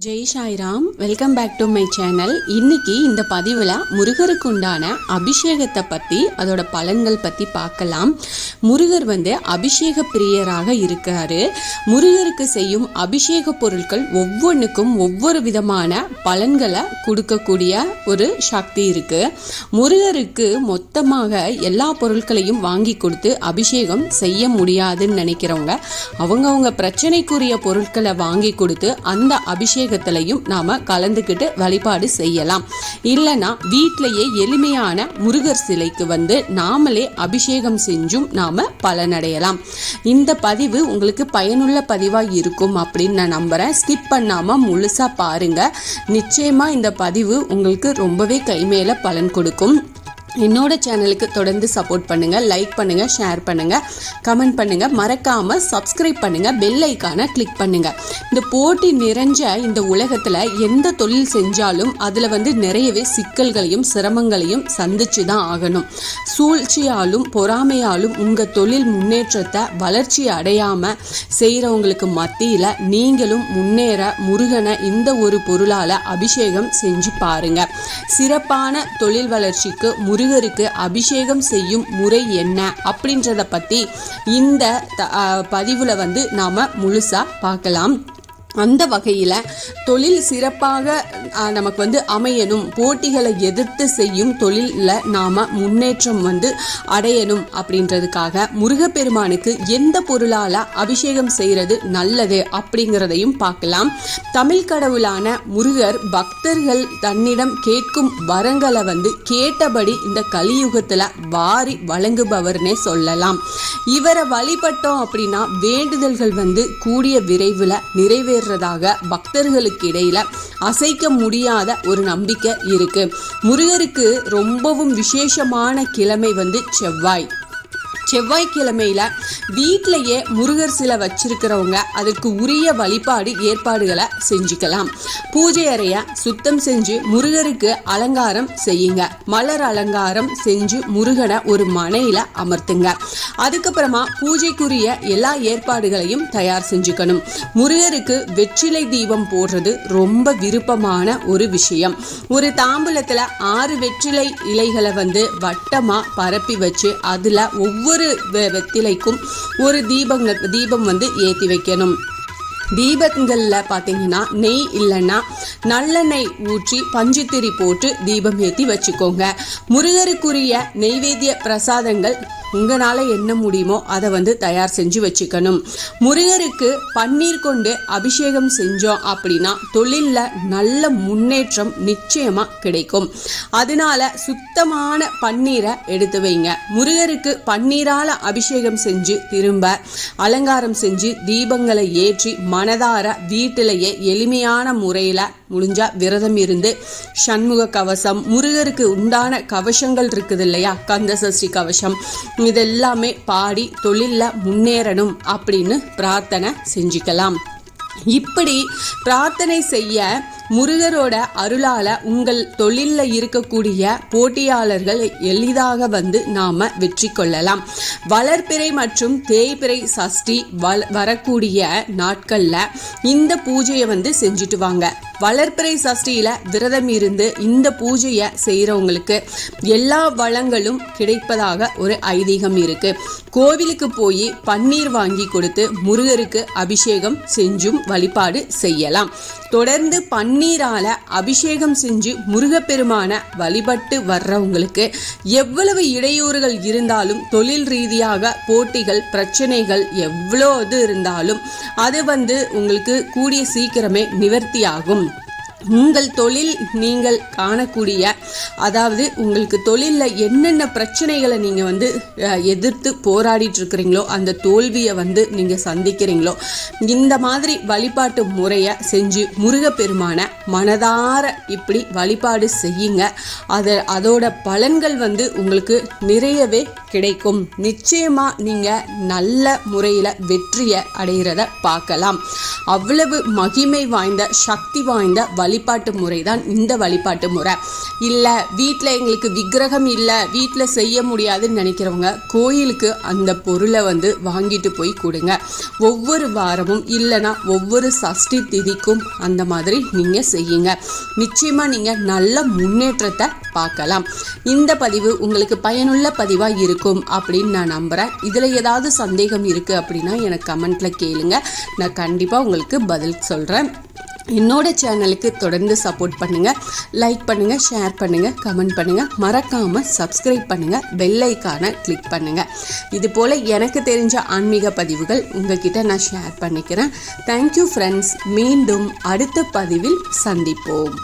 Jai Sairam, welcome back to my channel. இன்னைக்கு இந்த பதிவில் முருகருக்கு உண்டான அபிஷேகத்தை பற்றி அதோட பலன்கள் பற்றி பார்க்கலாம். முருகர் அபிஷேக பிரியராக இருக்காரு. முருகருக்கு செய்யும் அபிஷேக பொருட்கள் ஒவ்வொன்றுக்கும் ஒவ்வொரு விதமான பலன்களை கொடுக்கக்கூடிய ஒரு சக்தி இருக்கு. முருகருக்கு மொத்தமாக எல்லா பொருட்களையும் வாங்கி கொடுத்து அபிஷேகம் செய்ய முடியாதுன்னு நினைக்கிறவங்க அவங்கவுங்க பிரச்சனைக்குரிய பொருட்களை வாங்கி கொடுத்து அந்த அபிஷேகத்திலையும் நாம கலந்துக்கிட்டு வழிபாடு செய்யலாம். இல்லைன்னா வீட்டிலேயே எளிமையான முருகர் சிலைக்கு நாமளே அபிஷேகம் செஞ்சும் நாம பலனடையலாம். இந்த பதிவு உங்களுக்கு பயனுள்ள பதிவாக இருக்கும் அப்படின்னு நான் நம்புறேன். ஸ்கிப் பண்ணாம முழுசா பாருங்க. நிச்சயமா இந்த பதிவு உங்களுக்கு ரொம்பவே கைமேல பலன் கொடுக்கும். என்னோட சேனலுக்கு தொடர்ந்து சப்போர்ட் பண்ணுங்க, லைக் பண்ணுங்க, ஷேர் பண்ணுங்க, கமெண்ட் பண்ணுங்க, மறக்காம சப்ஸ்கிரைப் பண்ணுங்க, பெல் ஐக்கானை கிளிக் பண்ணுங்க. இந்த போட்டி நிறைஞ்ச இந்த உலகத்துல எந்த தொழில் செஞ்சாலும் அதுல நிறையவே சிக்கல்களையும் சிரமங்களையும் சந்திச்சு தான் ஆகணும். சூழ்ச்சியாலும் பொறாமையாலும் உங்க தொழில் முன்னேற்றத்தை வளர்ச்சி அடையாம செய்யறவங்களுக்கு மத்தியில நீங்களும் முன்னேற முருகனை இந்த ஒரு பொருளால அபிஷேகம் செஞ்சு பாருங்க. சிறப்பான தொழில் வளர்ச்சிக்கு முருகருக்கு அபிஷேகம் செய்யும் முறை என்ன அப்படின்றத பத்தி இந்த பதிவுல நாம முழுசா பார்க்கலாம். அந்த வகையில் தொழில் சிறப்பாக நமக்கு அமையணும், போட்டிகளை எதிர்த்து செய்யும் தொழிலில் நாம் முன்னேற்றம் அடையணும் அப்படின்றதுக்காக முருகப்பெருமானுக்கு எந்த பொருளால் அபிஷேகம் செய்கிறது நல்லது அப்படிங்கிறதையும் பார்க்கலாம். தமிழ் கடவுளான முருகர் பக்தர்கள் தன்னிடம் கேட்கும் வரங்களை கேட்டபடி இந்த கலியுகத்தில் வாரி வழங்குபவர்னே சொல்லலாம். இவரை வழிபட்டோம் அப்படின்னா வேண்டுதல்கள் கூடிய விரைவில் நிறைவேற பக்தர்களுக்கு இடையில அசைக்க முடியாத ஒரு நம்பிக்கை இருக்கு. முருகருக்கு ரொம்பவும் விசேஷமான கிழமை செவ்வாய்க்கிழமையில வீட்டிலேயே முருகர் சிலை வச்சிருக்கிறவங்க அதற்கு உரிய வழிபாடு ஏற்பாடுகளை செஞ்சுக்கலாம். பூஜை அறைய சுத்தம் செஞ்சு முருகருக்கு அலங்காரம் செய்யுங்க. மலர் அலங்காரம் செஞ்சு முருகனை ஒரு மனையில அமர்த்துங்க. அதுக்கப்புறமா பூஜைக்குரிய எல்லா ஏற்பாடுகளையும் தயார் செஞ்சுக்கணும். முருகருக்கு வெற்றிலை தீபம் போடுறது ரொம்ப விருப்பமான ஒரு விஷயம். ஒரு தாம்பூலத்துல 6 வெற்றிலை இலைகளை வட்டமா பரப்பி வச்சு அதுல ஒவ்வொரு வெத்திலைக்கும் ஒரு தீபம் ஏத்தி வைக்கணும். தீபங்கள்ல பாத்தீங்கன்னா நெய் இல்லைன்னா நல்லெண்ணெய் ஊற்றி பஞ்சுத்திரி போட்டு தீபம் ஏற்றி வச்சுக்கோங்க. முருகருக்குரிய நெய்வேத்திய பிரசாதங்கள் உங்களால என்ன முடியுமோ அதை தயார் செஞ்சு வச்சுக்கணும். முருகருக்கு பன்னீர் கொண்டு அபிஷேகம் செஞ்சோம் அப்படின்னா தொழில்ல நல்ல முன்னேற்றம் நிச்சயமா கிடைக்கும். அதனால சுத்தமான பன்னீரை எடுத்து வைங்க. முருகருக்கு பன்னீரால அபிஷேகம் செஞ்சு திரும்ப அலங்காரம் செஞ்சு தீபங்களை ஏற்றி மனதார வீட்டிலேயே எளிமையான முறையில முடிஞ்சா விரதம் இருந்து சண்முக கவசம், முருகருக்கு உண்டான கவசங்கள் இருக்குது இல்லையா, கந்த சஷ்டி கவசம், இதெல்லாமே பாடி தொழில்ல முன்னேறணும் அப்படின்னு பிரார்த்தனை செஞ்சுக்கலாம். இப்படி பிரார்த்தனை செய்ய முருகரோட அருளால உங்கள் தொழில்ல இருக்கக்கூடிய போட்டியாளர்கள் எளிதாக நாம வெற்றி கொள்ளலாம். வளர்பிறை மற்றும் தேய்பிறை சஷ்டி வரக்கூடிய நாட்கள்ல இந்த பூஜையை செஞ்சுட்டு வாங்க. வளர்பிறை சஷ்டியில விரதம் இருந்து இந்த பூஜையை செய்யறவங்களுக்கு எல்லா வளங்களும் கிடைப்பதாக ஒரு ஐதீகம் இருக்கு. கோவிலுக்கு போய் பன்னீர் வாங்கி கொடுத்து முருகருக்கு அபிஷேகம் செஞ்சும் வழிபாடு செய்யலாம். தொடர்ந்து பன்னீரால அபிஷேகம் செஞ்சு முருகப்பெருமான வழிபட்டு வர்றவங்களுக்கு எவ்வளவு இடையூறுகள் இருந்தாலும், தொழில் ரீதியாக போட்டிகள் பிரச்சனைகள் எவ்வளவு இருந்தாலும் அது உங்களுக்கு கூடிய சீக்கிரமே நிவர்த்தியாகும். உங்கள் தொழில் நீங்கள் காணக்கூடிய, அதாவது உங்களுக்கு தொழிலில் என்னென்ன பிரச்சனைகளை நீங்கள் எதிர்த்து போராடிட்டு இருக்கிறீங்களோ அந்த தோல்வியை நீங்கள் சந்திக்கிறீங்களோ இந்த மாதிரி வழிபாட்டு முறையை செஞ்சு முருகப்பெருமான மனதார இப்படி வழிபாடு செய்யுங்க. அதோட பலன்கள் உங்களுக்கு நிறையவே கிடைக்கும். நிச்சயமாக நீங்கள் நல்ல முறையில் வெற்றியை அடைகிறத பார்க்கலாம். அவ்வளவு மகிமை வாய்ந்த சக்தி வாய்ந்த வழிபாட்டு முறை தான் இந்த வழிபாட்டு முறை. இல்லை வீட்டில் எங்களுக்கு விக்கிரகம் இல்லை, வீட்டில் செய்ய முடியாதுன்னு நினைக்கிறவங்க கோயிலுக்கு அந்த பொருளை வாங்கிட்டு போய் கொடுங்க. ஒவ்வொரு வாரமும் இல்லைனா ஒவ்வொரு சஷ்டி திதிக்கும் அந்த மாதிரி நீங்கள் செய்யுங்க. நிச்சயமாக நீங்கள் நல்ல முன்னேற்றத்தை பார்க்கலாம். இந்த பதிவு உங்களுக்கு பயனுள்ள பதிவாக இருக்கும் அப்படின்னு நான் நம்புகிறேன். இதில் ஏதாவது சந்தேகம் இருக்குது அப்படின்னா எனக்கு கமெண்ட்டில் கேளுங்க, நான் கண்டிப்பாக உங்களுக்கு பதில் சொல்கிறேன். என்னோட சேனலுக்கு தொடர்ந்து சப்போர்ட் பண்ணுங்கள், லைக் பண்ணுங்கள், ஷேர் பண்ணுங்கள், கமெண்ட் பண்ணுங்கள், மறக்காமல் சப்ஸ்கிரைப் பண்ணுங்கள், பெல் ஐக்கானை கிளிக் பண்ணுங்கள். இது போல் எனக்கு தெரிஞ்ச ஆன்மீக பதிவுகள் உங்ககிட்ட நான் ஷேர் பண்ணிக்கிறேன். Thank you friends. மீண்டும் அடுத்த பதிவில் சந்திப்போம்.